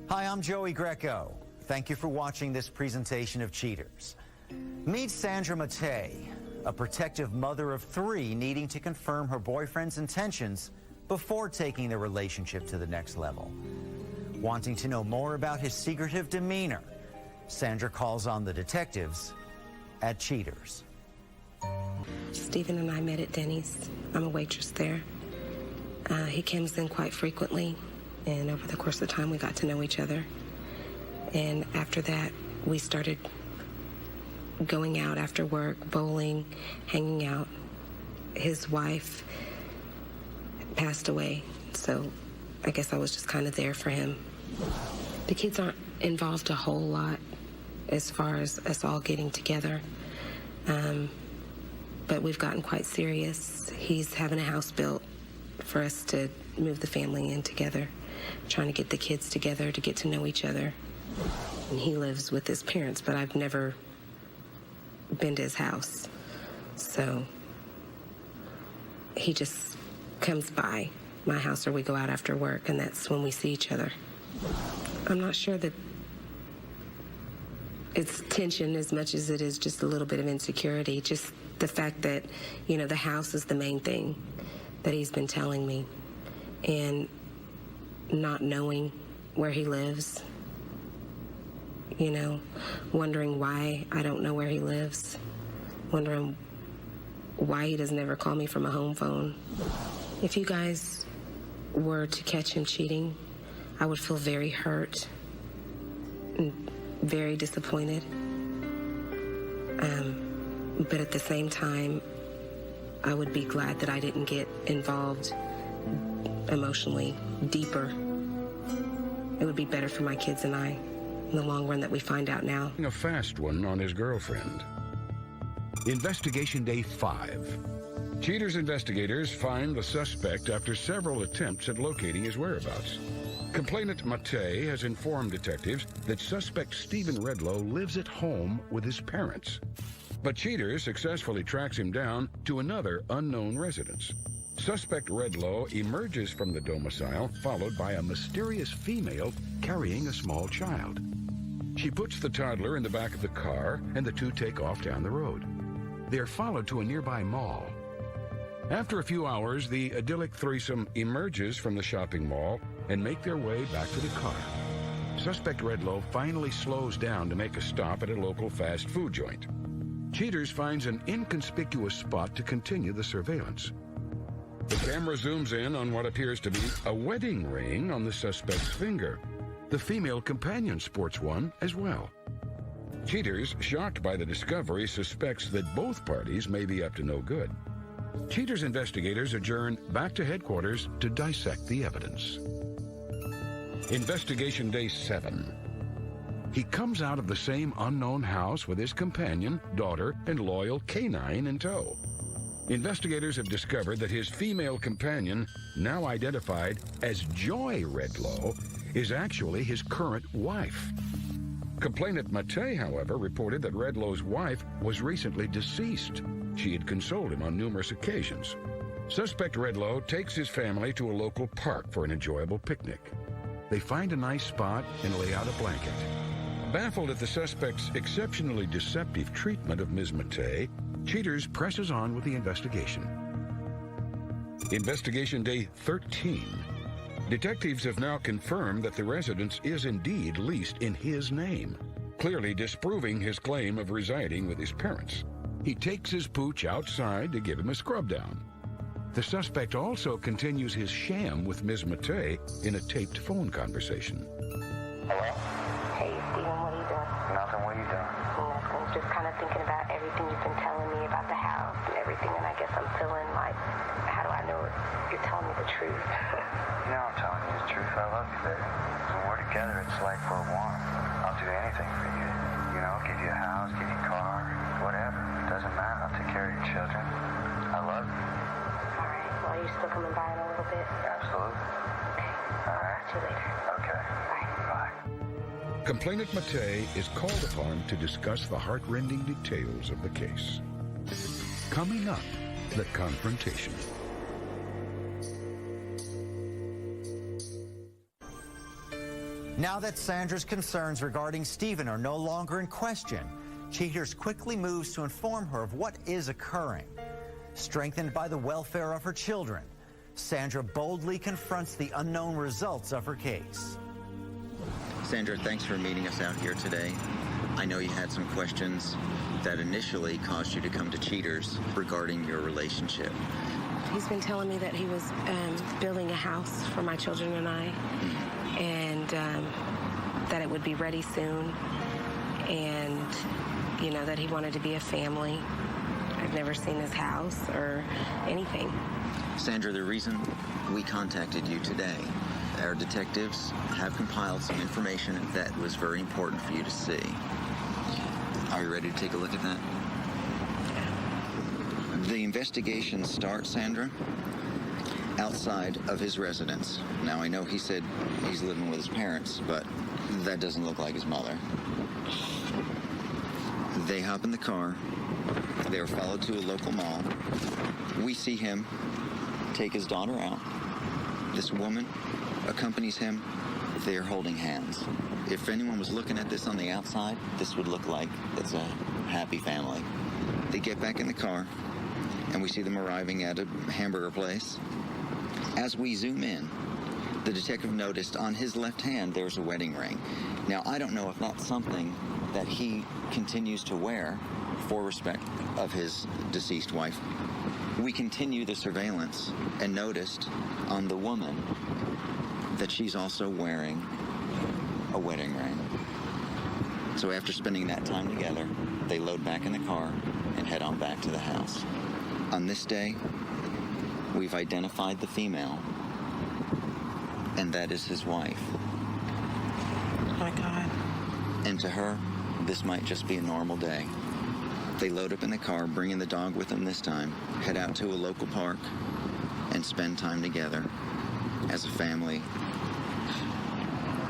Hi, I'm Joey Greco. Thank you for watching this presentation of Cheaters. Meet Sandra Mattei, a protective mother of 3 needing to confirm her boyfriend's intentions before taking the relationship to the next level. Wanting to know more about his secretive demeanor, Sandra calls on the detectives at Cheaters. Stephen and I met at Denny's. I'm a waitress there. He comes in quite frequently, and over the course of time, we got to know each other. And after that, we started going out after work, bowling, hanging out. His wife passed away, so I guess I was just kind of there for him. The kids aren't involved a whole lot as far as us all getting together, but we've gotten quite serious. He's having a house built for us to move the family in together, trying to get the kids together to get to know each other. And he lives with his parents, but I've never been to his house. So he just comes by my house or we go out after work, and that's when we see each other. I'm not sure that it's tension as much as it is just a little bit of insecurity. Just the fact that, you know, the house is the main thing that he's been telling me, and not knowing where he lives, you know, wondering why I don't know where he lives, wondering why he doesn't ever call me from a home phone. If you guys were to catch him cheating, I would feel very hurt and very disappointed. But at the same time, I would be glad that I didn't get involved emotionally deeper. It would be better for my kids and I in the long run that we find out now. A fast one on his girlfriend. Investigation Day 5. Cheaters investigators find the suspect after several attempts at locating his whereabouts. Complainant Mattei has informed detectives that suspect Stephen Redlow lives at home with his parents. But Cheaters successfully tracks him down to another unknown residence. Suspect Redlow emerges from the domicile, followed by a mysterious female carrying a small child. She puts the toddler in the back of the car, and the two take off down the road. They are followed to a nearby mall. After a few hours, the idyllic threesome emerges from the shopping mall and make their way back to the car. Suspect Redlow finally slows down to make a stop at a local fast food joint. Cheaters finds an inconspicuous spot to continue the surveillance. The camera zooms in on what appears to be a wedding ring on the suspect's finger. The female companion sports one as well. Cheaters, shocked by the discovery, suspects that both parties may be up to no good. Cheaters investigators adjourn back to headquarters to dissect the evidence. Investigation Day 7. He comes out of the same unknown house with his companion, daughter, and loyal canine in tow. Investigators have discovered that his female companion, now identified as Joy Redlow, is actually his current wife. Complainant Mattei, however, reported that Redlow's wife was recently deceased. She had consoled him on numerous occasions. Suspect Redlow takes his family to a local park for an enjoyable picnic. They find a nice spot and lay out a blanket. Baffled at the suspect's exceptionally deceptive treatment of Ms. Mattei, Cheaters presses on with the investigation. Investigation Day 13. Detectives have now confirmed that the residence is indeed leased in his name, clearly disproving his claim of residing with his parents. He takes his pooch outside to give him a scrub down. The suspect also continues his sham with Ms. Mattei in a taped phone conversation. Hello? Hey, Stephen, what are you doing? Nothing. What are you doing? Nothing. Just kind of thinking about everything you've been telling me about the house and everything, and I guess I'm feeling like, how do I know you're telling me the truth? You know I'm telling you the truth. I love you, baby. When we're together, it's like we're one. I'll do anything for you. You know, give you a house, give you a car, whatever. It doesn't matter. I'll take care of your children. I love you. All right. Well, are you still coming by in a little bit? Absolutely. Okay. All right. Talk to you later. Okay. Bye. Bye. Complainant Mattei is called upon to discuss the heartrending details of the case. Coming up, the confrontation. Now that Sandra's concerns regarding Stephen are no longer in question, Cheaters quickly moves to inform her of what is occurring. Strengthened by the welfare of her children, Sandra boldly confronts the unknown results of her case. Sandra, thanks for meeting us out here today. I know you had some questions that initially caused you to come to Cheaters regarding your relationship. He's been telling me that he was building a house for my children and I, and that it would be ready soon, and, you know, that he wanted to be a family. I've never seen his house or anything. Sandra, the reason we contacted you today, our detectives have compiled some information that was very important for you to see. Are you ready to take a look at that? The investigation starts, Sandra, outside of his residence. Now, I know he said he's living with his parents, but that doesn't look like his mother. They hop in the car. They are followed to a local mall. We see him take his daughter out. This woman accompanies him. They are holding hands. If anyone was looking at this on the outside, this would look like it's a happy family. They get back in the car, and we see them arriving at a hamburger place. As we zoom in, the detective noticed on his left hand there's a wedding ring. Now, I don't know if that's something that he continues to wear for respect of his deceased wife. We continue the surveillance and noticed on the woman that she's also wearing a wedding ring. So after spending that time together, they load back in the car and head on back to the house. On this day, we've identified the female, and that is his wife. Oh my God. And to her, this might just be a normal day. They load up in the car, bringing the dog with them this time, head out to a local park, and spend time together as a family.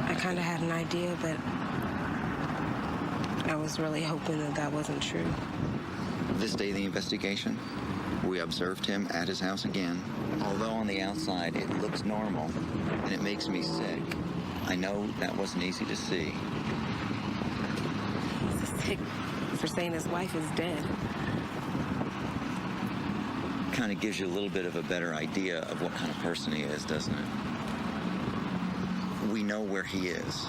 I kind of had an idea, but I was really hoping that that wasn't true. This day of the investigation, we observed him at his house again. Although on the outside it looks normal, and it makes me sick. I know that wasn't easy to see. Sick for saying his wife is dead. Kind of gives you a little bit of a better idea of what kind of person he is, doesn't it? We know where he is.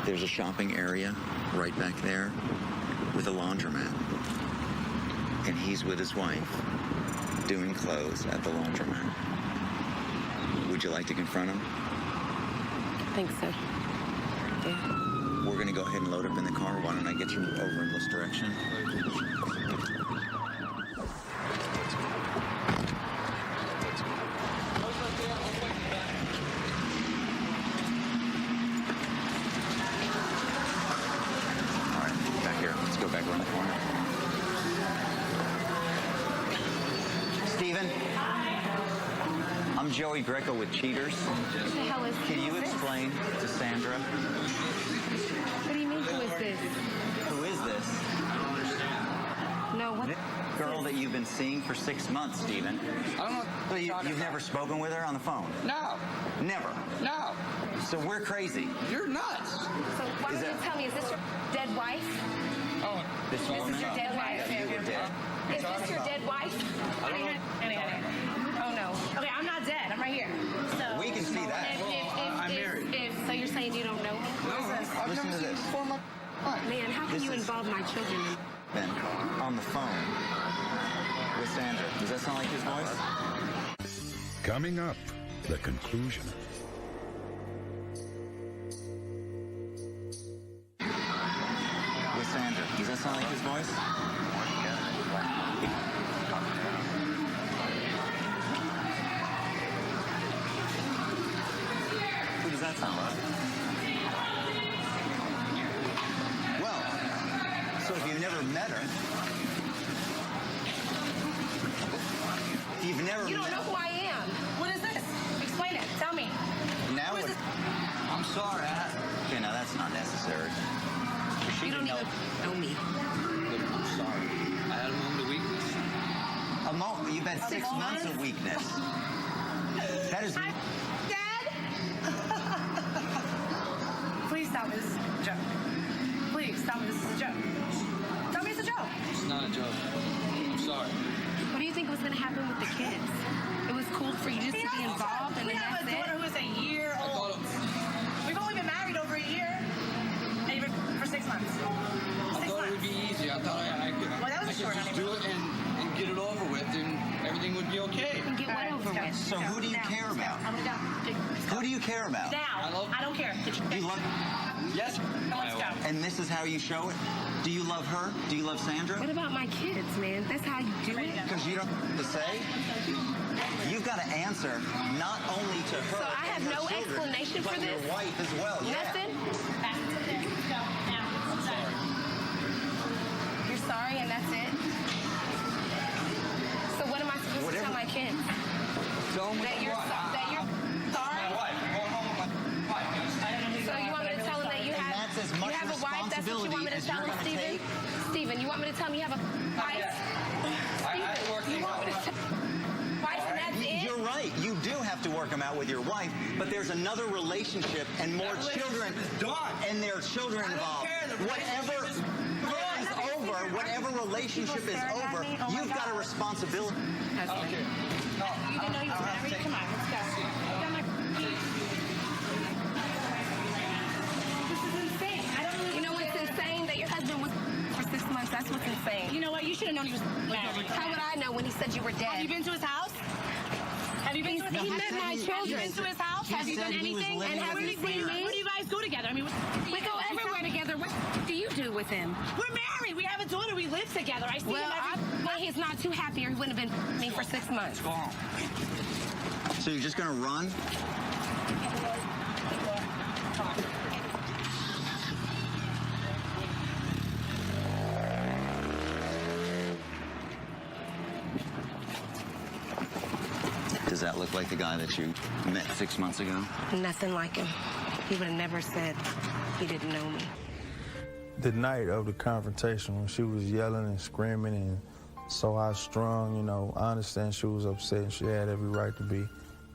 There's a shopping area right back there with a laundromat. And he's with his wife doing clothes at the laundromat. Would you like to confront him? I think so. Yeah. We're going to go ahead and load up in the car. Why don't I get you over in this direction? All right, back here. Let's go back around the corner. Steven? I'm Joey Greco with Cheaters. Who the hell is Can you explain to Sandra? What do you mean, who is this? Who is this? No, what? This girl that you've been seeing for 6 months, Steven. I don't know what you're talking You've about. never spoken with her on the phone? No, Never. no. So we're crazy. You're nuts. So why don't you tell me, is this your dead wife? Oh, This This woman? is your dead wife? You were dead. Is this your dead wife? Honey. Oh, no. Okay, I'm not dead. I'm right here. So, We can see that. I'm married. So you're saying you don't know me? I've Listen never to seen this. you before in my life. Man, how can This you is- involve my children in Been on the phone with Sandra. Does that sound like his voice? Coming up, the conclusion. With Sandra. Does that sound like his voice? Who does that sound like? Well, so if you've never met her, if you've never You don't met know who I am. What is this? Explain it. Tell me. now Who is what? this? I'm sorry. Okay, now that's not necessary. She You don't didn't even know me. I'm sorry. I had a moment of weakness. You've had 6 months of weakness. That is. Dad? gonna happen with the kids? It was cool for you just to be involved, and We then have a that's daughter it. who is a year old. We've only been married over a year. And you've been for 6 months. I thought it would be easy. I thought I could, Well, that was I a short could just do it and get it over with, and everything would be okay. And get what over with? So who do you care about? I'm gonna go. Who do you care about? Now, I don't care. Do you love? Yes. Let's go. And this is how you show it? Do you love her? Do you love Sandra? What about my kids, man? That's how you do it. Because you don't have to say. You've got to answer not only to her. So I have and her no children, explanation but for this? your wife as well. Nothing? Let's go. Now. You're sorry, and that's it? So what am I supposed to tell my kids? Tell them That you're sorry? My wife. I'm going home with my wife. So you want me to tell them that you And have, that's as much you have a wife? That's what you want me to responsibility as tell you're them, gonna Stephen? take? Stephen, you want me to tell them you have a wife? I work You want me to tell wife and that's it? You're right. You do have to work them out with your wife, but there's another relationship and more children and their children involved. Whatever is over, whatever relationship is over, you've got a responsibility. You didn't know you were married? Come on, let's go. I got my keys. This is insane. I don't really You know what's insane? That your husband was for 6 months. That's what's insane. You know what? You should have known he was married. How would I know when he said you were Have you dead? been to his house? Have you been to his He house? met my Have you children. been to his house? He Have you said done he was anything? living And have with you his seen parents. me? What do you guys do together? I mean, We go everywhere together. What do you do with him? we're married. We have a daughter. We live together. I see Well, him every... well, he's not too happy, or he wouldn't have been with me for 6 months. Go home. So you're just going to run? Does that look like the guy that you met 6 months ago? Nothing like him. He would have never said he didn't know me. The night of the confrontation, when she was yelling and screaming and so high-strung, you know, I understand she was upset and she had every right to be.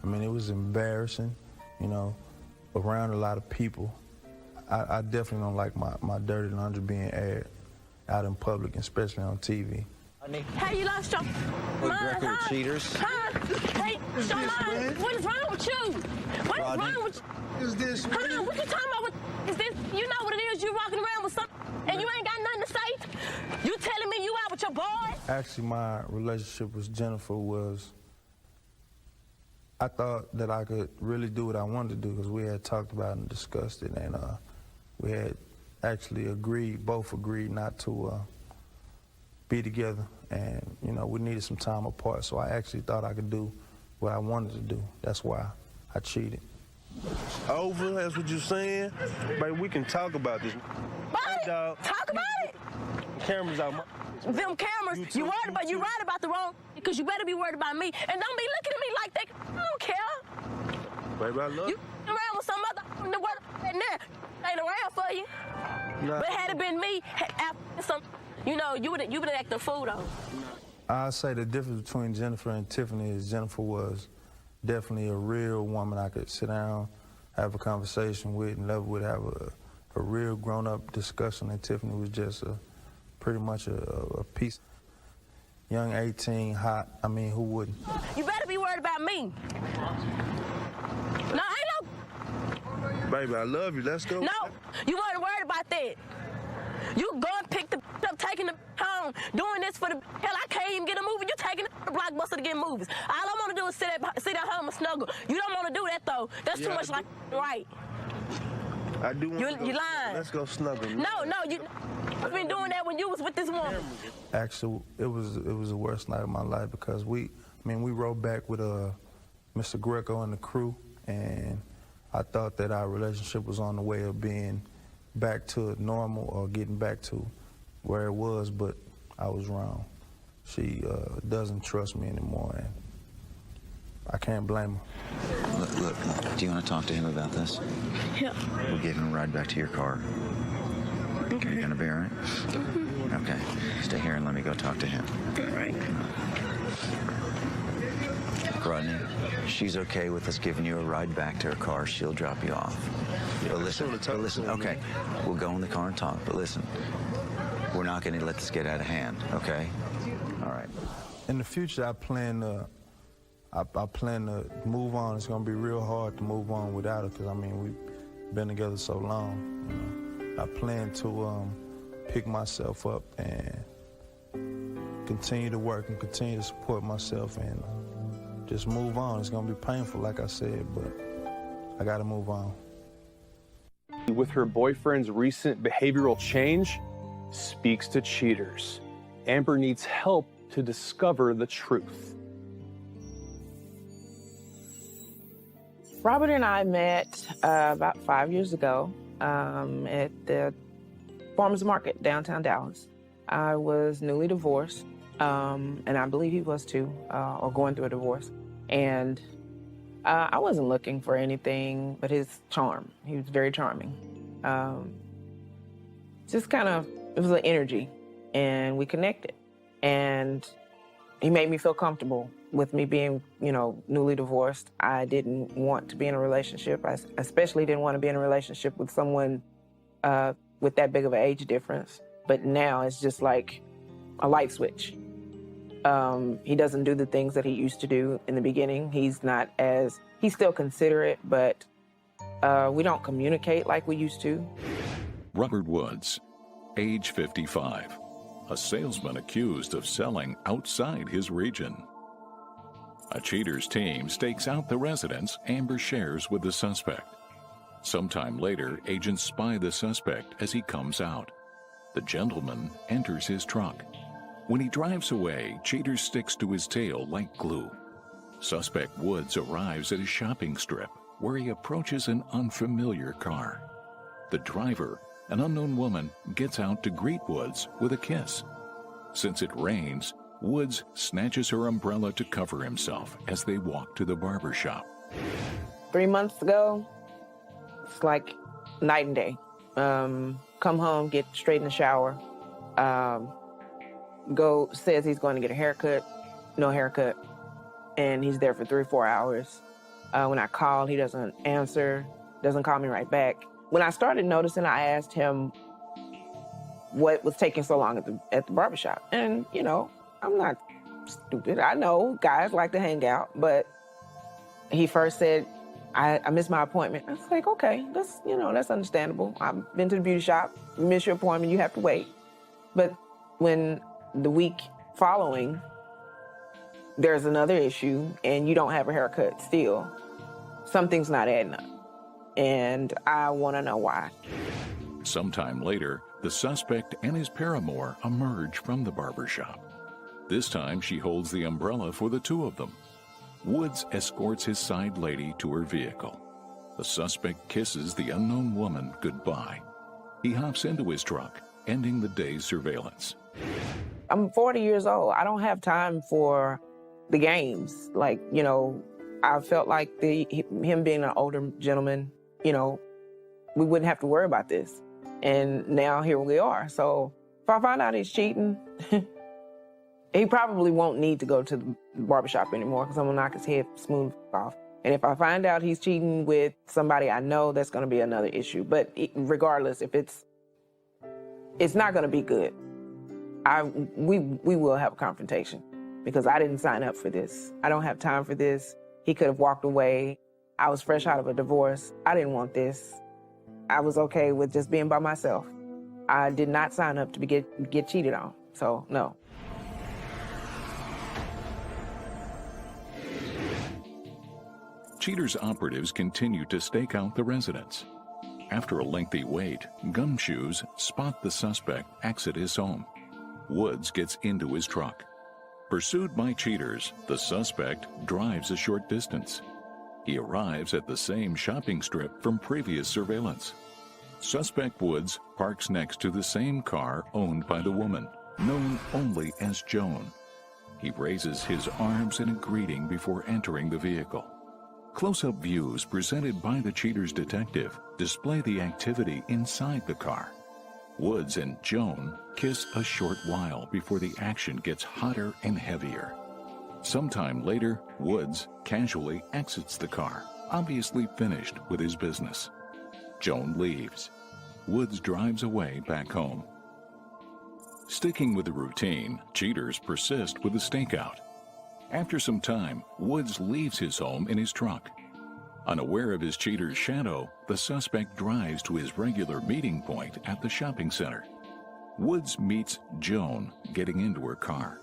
I mean, it was embarrassing, you know, around a lot of people. I definitely don't like my dirty laundry being aired out in public, especially on TV. Hey, you lost your mind, huh? cheaters. Huh? Hey, your mind. What is wrong with you? What is Rodney. wrong with you? Is this Hold on, what you talking about? What is this? You know what it is? You walking around with something and you ain't got nothing to say? You telling me you out with your boy? Actually, my relationship with Jennifer was, I thought that I could really do what I wanted to do because we had talked about it and discussed it, and we had actually both agreed not to be together, and you know, we needed some time apart, so I actually thought I could do what I wanted to do. That's why I cheated. Over, that's what you're saying? Baby, we can talk about this. About it. Dog. Talk about it. Cameras out. Them cameras, you right about the wrong, because you better be worried about me. And don't be looking at me like that. I don't care. Baby, I love You around with some other in the world right now. Ain't around for you. Nah. But had it been me, after some, you know, you would have acted a fool though. I'd say the difference between Jennifer and Tiffany is Jennifer was definitely a real woman I could sit down, have a conversation with, and love with, have a real grown-up discussion, and Tiffany was just pretty much a piece. Young 18, hot, I mean, who wouldn't? You better be worried about me. No, ain't no. Baby, I love you. Let's go. No, you weren't worried about that. You go and pick the up, taking the home, doing this for the hell. I can't even get a movie. You taking the Blockbuster to get movies. All I want to do is sit at home and snuggle. You don't want to do that though. That's too Yeah, much I like right. I do want You to go. lying. Let's go snuggle. No, you've been doing that when you was with this woman. Actually, it was the worst night of my life because we rode back with Mr. Greco and the crew, and I thought that our relationship was on the way of being back to normal or getting back to where it was, but I was wrong. She doesn't trust me anymore, and I can't blame her. Look, do you want to talk to him about this? Yeah. We'll give him a ride back to your car. Okay. You gonna be all right? Mm-hmm. Okay. Stay here and let me go talk to him. All right. Rodney, she's okay with us giving you a ride back to her car. She'll drop you off. Yeah, But listen, okay, we'll go in the car and talk, but listen, we're not going to let this get out of hand, okay? All right. In the future, I plan to move on. It's gonna be real hard to move on without her, because I mean we've been together so long. You know? I plan to pick myself up and continue to work and continue to support myself and just move on. It's gonna be painful, like I said, but I gotta move on. With her boyfriend's recent behavioral change, speaks to cheaters. Amber needs help to discover the truth. Robert and I met about 5 years ago at the farmers market downtown Dallas. I was newly divorced, and I believe he was too, or going through a divorce. And I wasn't looking for anything but his charm. He was very charming. Just kind of, it was an energy, and we connected. And he made me feel comfortable with me being, you know, newly divorced. I didn't want to be in a relationship. I especially didn't want to be in a relationship with someone with that big of an age difference. But now it's just like a light switch. He doesn't do the things that he used to do in the beginning. He's still considerate, but we don't communicate like we used to. Robert Woods, age 55, a salesman accused of selling outside his region. A cheater's team stakes out the residence Amber shares with the suspect. Sometime later, agents spy the suspect as he comes out. The gentleman enters his truck. When he drives away, cheater sticks to his tail like glue. Suspect Woods arrives at a shopping strip where he approaches an unfamiliar car. The driver, an unknown woman, gets out to greet Woods with a kiss. Since it rains, Woods snatches her umbrella to cover himself as they walk to the barber shop. 3 months ago, it's like night and day. Come home, get straight in the shower. Says he's going to get a haircut, no haircut. And he's there for 3 or 4 hours. When I call, he doesn't answer, doesn't call me right back. When I started noticing, I asked him what was taking so long at the barbershop. And, you know, I'm not stupid. I know guys like to hang out, but he first said, I missed my appointment. I was like, okay, that's understandable. I've been to the beauty shop. You miss your appointment, you have to wait. But when the week following, there's another issue and you don't have a haircut still, something's not adding up. And I want to know why. Sometime later, the suspect and his paramour emerge from the barbershop. This time, she holds the umbrella for the two of them. Woods escorts his side lady to her vehicle. The suspect kisses the unknown woman goodbye. He hops into his truck, ending the day's surveillance. I'm 40 years old. I don't have time for the games. Like, you know, I felt like him being an older gentleman, you know, we wouldn't have to worry about this. And now here we are. So if I find out he's cheating, he probably won't need to go to the barbershop anymore because I'm going to knock his head smooth off. And if I find out he's cheating with somebody I know, that's going to be another issue. But regardless, if it's not going to be good. We will have a confrontation because I didn't sign up for this. I don't have time for this. He could have walked away. I was fresh out of a divorce. I didn't want this. I was okay with just being by myself. I did not sign up to get cheated on, so no. Cheaters operatives continue to stake out the residence. After a lengthy wait, gumshoes spot the suspect exit his home. Woods gets into his truck. Pursued by cheaters, the suspect drives a short distance. He arrives at the same shopping strip from previous surveillance. Suspect Woods parks next to the same car owned by the woman, known only as Joan. He raises his arms in a greeting before entering the vehicle. Close-up views presented by the cheater's detective display the activity inside the car. Woods and Joan kiss a short while before the action gets hotter and heavier. Sometime later, Woods casually exits the car, obviously finished with his business. Joan leaves. Woods drives away back home. Sticking with the routine, cheaters persist with the stakeout. After some time, Woods leaves his home in his truck. Unaware of his cheater's shadow, the suspect drives to his regular meeting point at the shopping center. Woods meets Joan getting into her car.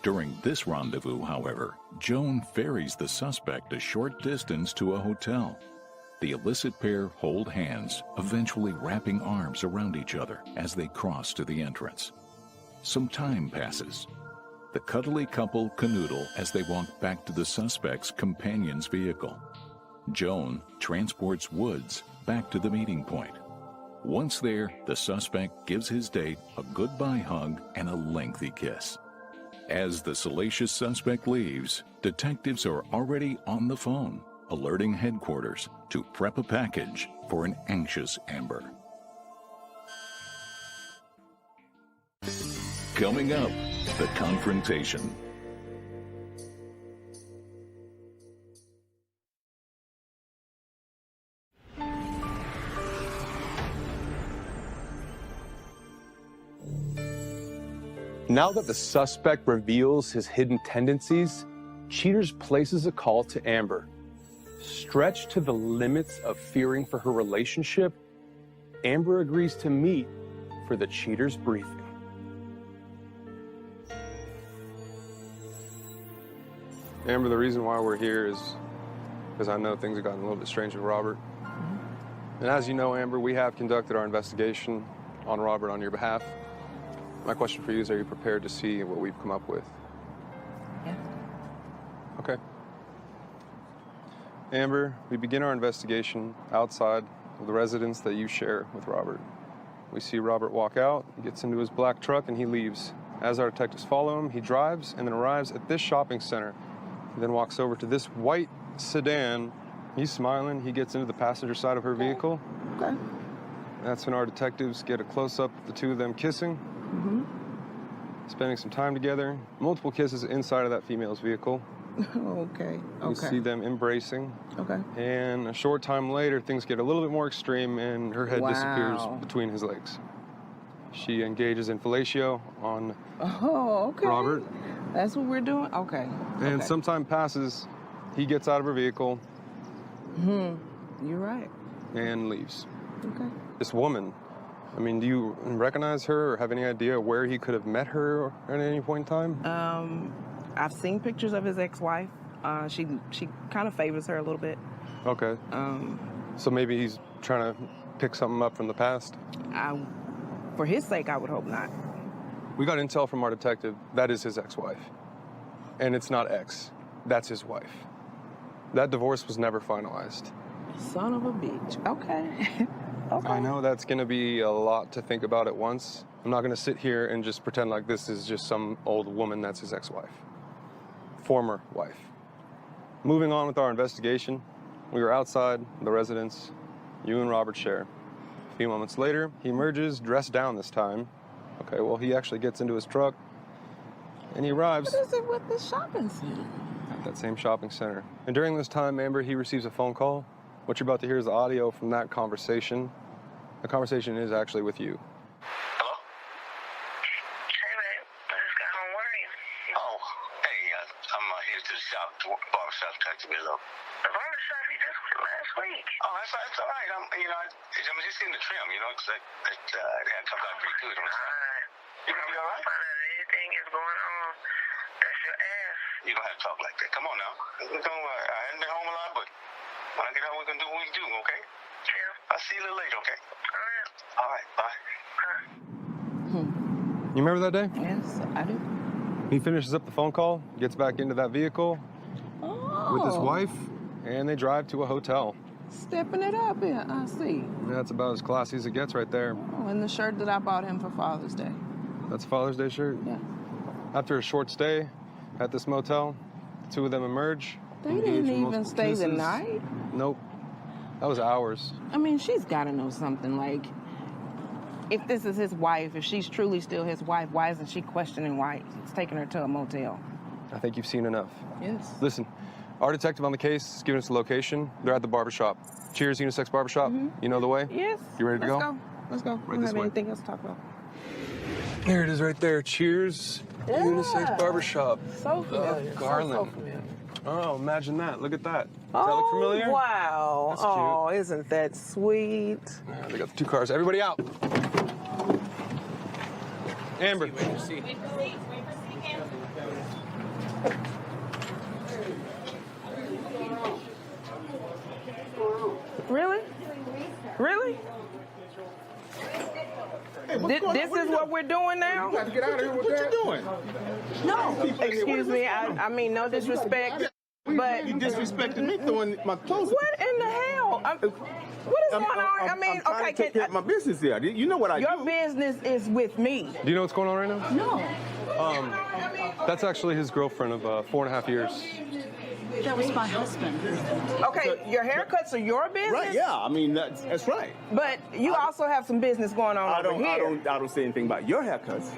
During this rendezvous, however, Joan ferries the suspect a short distance to a hotel. The illicit pair hold hands, eventually wrapping arms around each other as they cross to the entrance. Some time passes. The cuddly couple canoodle as they walk back to the suspect's companion's vehicle. Joan transports Woods back to the meeting point. Once there, the suspect gives his date a goodbye hug and a lengthy kiss. As the salacious suspect leaves, detectives are already on the phone, alerting headquarters to prep a package for an anxious Amber. Coming up, the confrontation. Now that the suspect reveals his hidden tendencies, Cheaters places a call to Amber. Stretched to the limits of fearing for her relationship, Amber agrees to meet for the Cheaters briefing. Amber, the reason why we're here is because I know things have gotten a little bit strange with Robert. And as you know, Amber, we have conducted our investigation on Robert on your behalf. My question for you is, are you prepared to see what we've come up with? Yeah. Okay. Amber, we begin our investigation outside of the residence that you share with Robert. We see Robert walk out, he gets into his black truck, and he leaves. As our detectives follow him, he drives and then arrives at this shopping center. He then walks over to this white sedan. He's smiling. He gets into the passenger side of her vehicle. Okay. That's when our detectives get a close-up of the two of them kissing. Spending some time together. Multiple kisses inside of that female's vehicle. Okay. We see them embracing. Okay. And a short time later, things get a little bit more extreme and her head disappears between his legs. She engages in fellatio on Robert. That's what we're doing? Okay. And some time passes. He gets out of her vehicle. You're right. And leaves. Okay. This woman, I mean, do you recognize her or have any idea where he could have met her at any point in time? I've seen pictures of his ex-wife. She kind of favors her a little bit. Okay. So maybe he's trying to pick something up from the past? For his sake, I would hope not. We got intel from our detective. That is his ex-wife. And it's not ex. That's his wife. That divorce was never finalized. Son of a bitch. Okay. Okay. I know that's going to be a lot to think about at once. I'm not going to sit here and just pretend like this is just some old woman that's his ex-wife. Former wife. Moving on with our investigation, we were outside the residence. You and Robert share. A few moments later, he emerges, dressed down this time. Okay, well, he actually gets into his truck, and he arrives What is it with the shopping center? at that same shopping center. And during this time, Amber, he receives a phone call. What you're about to hear is the audio from that conversation. The conversation is actually with you. Hello? Hey, babe. I just got home. Where are you? Oh, hey, I'm here to the shop, to barbershop, to touch a bit up. The barbershop you just went last week. Oh, that's all right. I'm just getting the trim, because it had come out pretty good. All right. You gonna be all right? Find out anything is going on. That's your ass. You don't have to talk like that. Come on now. I haven't been home a lot, but when I get home, we're going to do what we do, okay? Yeah. I'll see you a little later, okay? All right, bye. You remember that day? Yes, I do. He finishes up the phone call, gets back into that vehicle with his wife, and they drive to a hotel. Stepping it up, yeah, I see. That's about as classy as it gets right there. Oh, and the shirt that I bought him for Father's Day. That's a Father's Day shirt? Yeah. After a short stay at this motel, the two of them emerge. They didn't even stay the night? Nope. That was hours. I mean, she's got to know something. Like, if this is his wife, if she's truly still his wife, why isn't she questioning why he's taking her to a motel? I think you've seen enough. Yes. Listen, our detective on the case is giving us the location. They're at the barbershop. Cheers, Unisex Barbershop. You know the way? Yes. You ready to go? Let's go. Right We don't this have way. anything else to talk about. There it is right there. Cheers. Yeah. Unisex Barbershop. So familiar. Garland. So familiar. Oh, imagine that. Look at that. Does that look familiar? Wow. That's cute. Oh, isn't that sweet? Yeah, they got the 2 cars. Everybody out. Amber. Really? Really? This is what we're doing now? You got to get out of here with that. What you doing? No. Excuse me. I mean, no disrespect, but You disrespected me throwing my clothes. what in the hell? What is going on? I mean, I'm trying to take care of my business here. You know what I do. Your business is with me. Do you know what's going on right now? No. That's actually his girlfriend of 4.5 years. That was my husband. Okay, your haircuts are your business? Right, yeah. I mean, that's right. But you also have some business going on over here. I don't say anything about your haircuts.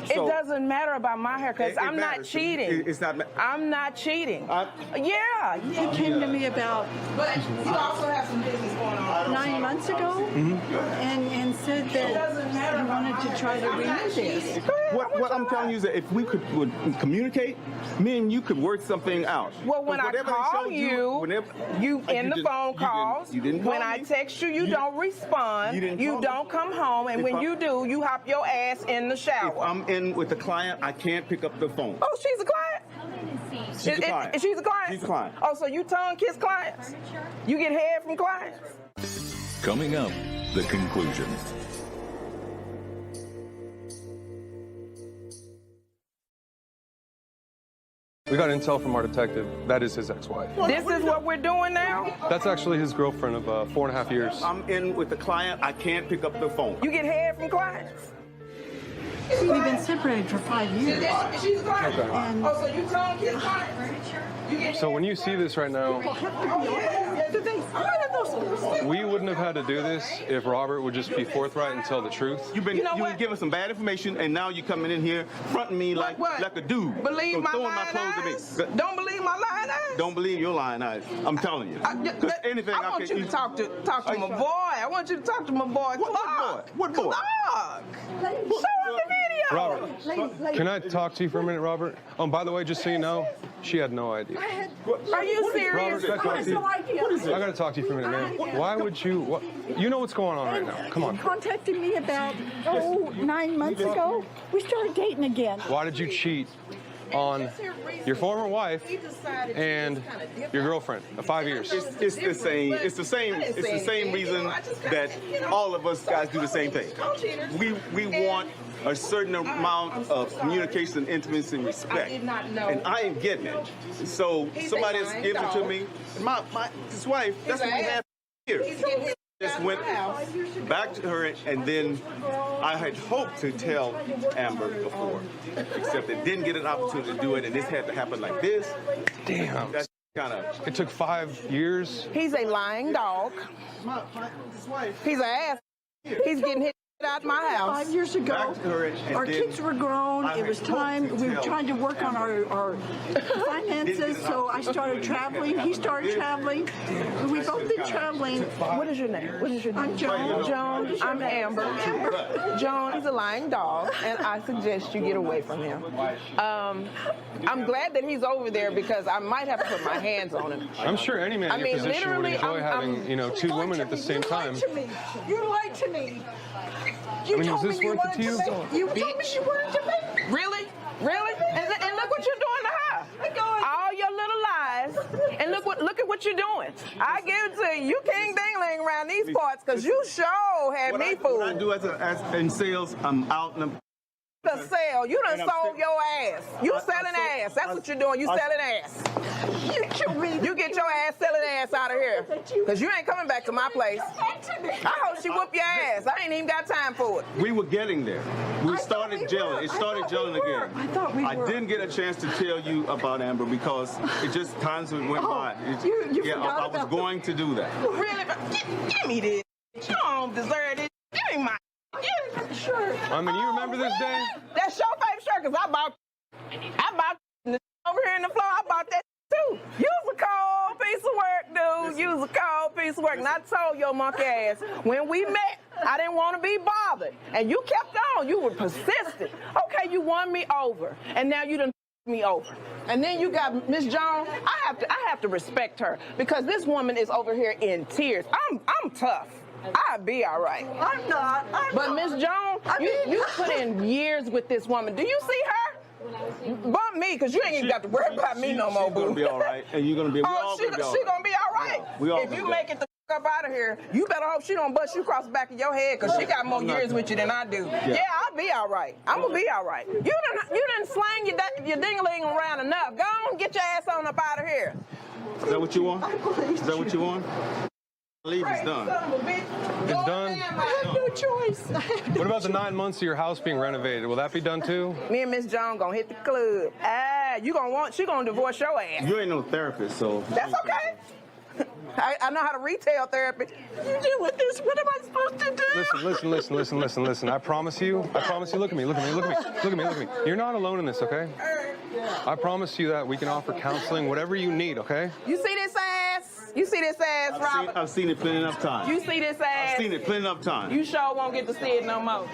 It doesn't matter about my haircuts. It I'm not matters. cheating. It's not. I'm not cheating. Yeah. He came to me about But you also have some business going on. 9 months ago and said that he wanted to try to renew this. What I'm telling you is that if we would communicate, me and you could work something out. Well, when I call you in the phone calls. You didn't call when I me. text you, you don't respond. You don't come home, and when you do, you hop your ass in the shower. If I'm in with the client, I can't pick up the phone. Oh, she's a client? She's a client. She's a client? She's a client. Oh, so you tongue kiss clients? You get head from clients? Coming up, the conclusion. We got intel from our detective. That is his ex-wife. This is what we're doing now? That's actually his girlfriend of 4.5 years. I'm in with the client. I can't pick up the phone. You get head from clients? We've been separated for 5 years. She's a client. Okay. And Oh, so you tongue kiss clients? So when you see this right now, we wouldn't have had to do this if Robert would just be forthright and tell the truth. You've been giving some bad information, and now you're coming in here fronting me like a dude. Believe So my throwing lying clothes eyes? at me. Don't believe my lying eyes? Don't believe your lying eyes. I'm telling you. I want you to talk to my boy. I want you to talk to my boy. Clark. What boy? Clark. Show him the video. Robert, can I talk to you for a minute, Robert? By the way, just so you know, she had no idea. Are you serious? Robert, I had no idea. I gotta talk to you for a minute, man. Why would you? You know what's going on right now. Come on. He contacted me about 9 months ago. We started dating again. Why did you cheat on your former wife and your girlfriend of 5 years? It's the same. It's the same reason that all of us guys do the same thing. We want a certain amount of communication, intimacy, and respect. I did not know. And I ain't getting it. So somebody else gives it to me. His wife, that's what we have here. Just went back to her, and then I had hoped to tell Amber before, except it didn't get an opportunity to do it, and this had to happen like this. Damn. That's kind of. It took 5 years. He's a lying dog. He's an ass. He's getting hit out my house. 5 years ago, Back to her, and our then kids were grown. It was time. We were trying to work on our finances, so I started traveling. He started traveling. We both did traveling. What is your name? What is your name? I'm Joan. Joan, I'm Amber. Joan, he's a lying dog, and I suggest you get away from him. I'm glad that he's over there because I might have to put my hands on him. I'm sure any man in your position would enjoy having, two women at the same time. You lied to me. I mean, is this worth it to you? You told me you wanted to me. Really? Really? And look what you're doing to her. All your little lies. And look at what you're doing. I give it to you. You king dingling around these parts because you sure had me fooled. What I do as in sales, I'm out in The sale. You done sold your ass. You selling ass. That's what you're doing. You selling ass. You get your ass selling ass out of here. Because you ain't coming back to my place. I hope she whoop your ass. I ain't even got time for it. We were getting there. We started gelling. It started gelling again. I thought we were. I didn't get a chance to tell you about Amber because it just times went by. I was going to do that. Really? Give me this. You don't deserve it. Give me my shirt. I mean, you remember this day? That's your favorite shirt because I bought over here in the floor. I bought that too. You was a cold piece of work, dude. You was a cold piece of work. And I told your monkey ass when we met I didn't want to be bothered. And you kept on. You were persistent. Okay, you won me over. And now you done me over. And then you got Miss Jones. I have to respect her because this woman is over here in tears. I'm tough. I'll be all right. I'm not. But Miss Jones, you put in years with this woman. Do you see her? Bump me, because you ain't even got to worry about me no more, boo. She's gonna be all right, and you're gonna be. She gonna be all right. If you make it the up out of here, you better hope she don't bust you across the back of your head, because she got more years with you than I do. Yeah, I'll be all right. I'm gonna be all right. You done slang your ding-a-ling around enough. Go on, get your ass on up out of here. Is that what you want? Is that what you want? Leave is done. It's done? I have no choice. What about the 9 months of your house being renovated? Will that be done too? Me and Miss Jones gonna hit the club. She gonna divorce your ass. You ain't no therapist, so. That's okay. I know how to retail therapy. You do with this. What am I supposed to do? Listen. I promise you. Look at me. You're not alone in this, okay? I promise you that we can offer counseling, whatever you need, okay? You see this ass? You see this ass, Robert? I've seen it plenty enough times. You see this ass? I've seen it plenty enough times. You sure won't get to see it no more.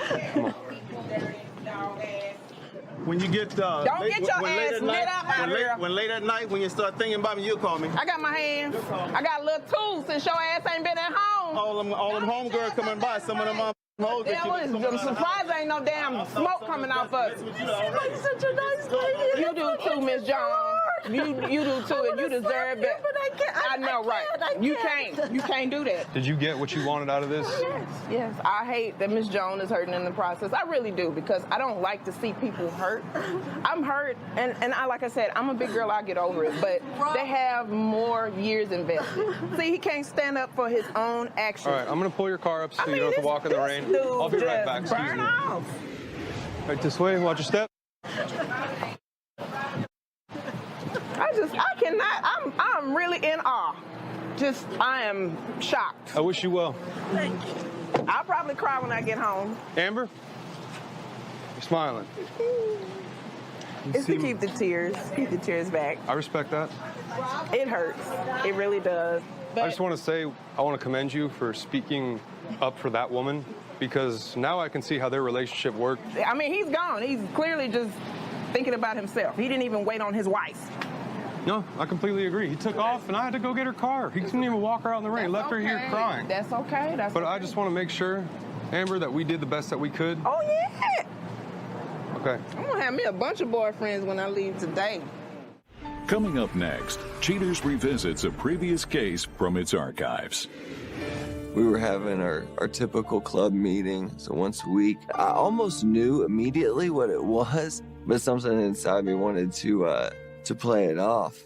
When you get don't get your ass lit up out here. When late at night, when you start thinking about me, you'll call me. I got my hands. I got a little tools since your ass ain't been at home. All them homegirls coming by. Some of them hoes. I'm surprised ain't no damn smoke coming off us. You're such a nice lady. You do too, Miss Jones. You do too, and you deserve it. But I can't. I know, right? You can't do that. Did you get what you wanted out of this? Yes. I hate that Miss Jones is hurting in the process. I really do, because I don't like to see people hurt. I'm hurt, and like I said, I'm a big girl. I'll get over it. But they have more years invested. See, he can't stand up for his own actions. All right, I'm gonna pull your car up so you don't have to walk in the rain. I'll be right back. Excuse me. Off. Right this way. Watch your step. I cannot. I'm really in awe. I am shocked. I wish you well. Thank you. I'll probably cry when I get home. Amber, you're smiling. It's to keep the tears back. I respect that. It hurts. It really does. But I just want to say, I want to commend you for speaking up for that woman, because now I can see how their relationship worked. I mean, he's gone. He's clearly just thinking about himself. He didn't even wait on his wife. No, I completely agree. He took off, and I had to go get her car. He couldn't even walk her out in the rain. Left her here crying. That's okay. But I just want to make sure, Amber, that we did the best that we could. Oh, yeah. Okay. I'm going to have me a bunch of boyfriends when I leave today. Coming up next, Cheaters revisits a previous case from its archives. We were having our typical club meeting, so once a week. I almost knew immediately what it was, but something inside me wanted to play it off.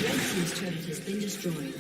Red team's turret has been destroyed.